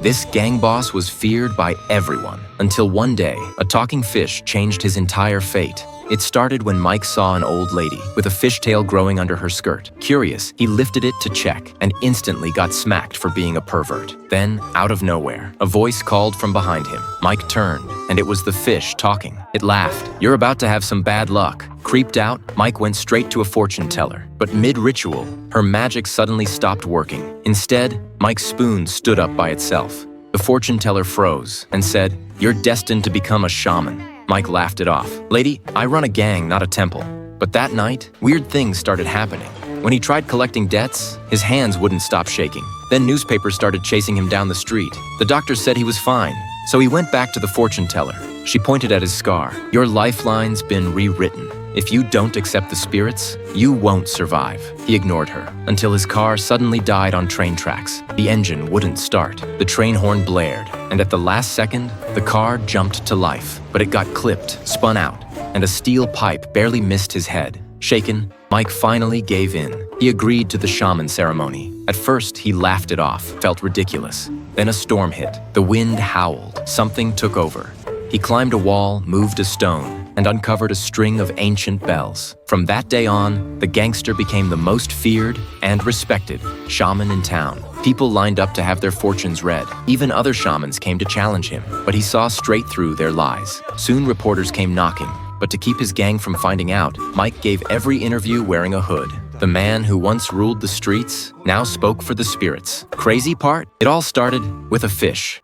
This gang boss was feared by everyone, until one day, a talking fish changed his entire fate. It started when Mike saw an old lady with a fishtail growing under her skirt. Curious, he lifted it to check and instantly got smacked for being a pervert. Then, out of nowhere, a voice called from behind him. Mike turned, and it was the fish talking. It laughed. "You're about to have some bad luck." Creeped out, Mike went straight to a fortune teller. But mid-ritual, her magic suddenly stopped working. Instead, Mike's spoon stood up by itself. The fortune teller froze and said, "You're destined to become a shaman." Mike laughed it off. "Lady, I run a gang, not a temple." But that night, weird things started happening. When he tried collecting debts, his hands wouldn't stop shaking. Then newspapers started chasing him down the street. The doctor said he was fine, so he went back to the fortune teller. She pointed at his scar. "Your lifeline's been rewritten. If you don't accept the spirits, you won't survive." He ignored her, until his car suddenly died on train tracks. The engine wouldn't start. The train horn blared, and at the last second, the car jumped to life. But it got clipped, spun out, and a steel pipe barely missed his head. Shaken, Mike finally gave in. He agreed to the shaman ceremony. At first, he laughed it off, felt ridiculous. Then a storm hit. The wind howled. Something took over. He climbed a wall, moved a stone, and uncovered a string of ancient bells. From that day on, the gangster became the most feared and respected shaman in town. People lined up to have their fortunes read. Even other shamans came to challenge him, but he saw straight through their lies. Soon reporters came knocking, but to keep his gang from finding out, Mike gave every interview wearing a hood. The man who once ruled the streets now spoke for the spirits. Crazy part? It all started with a fish.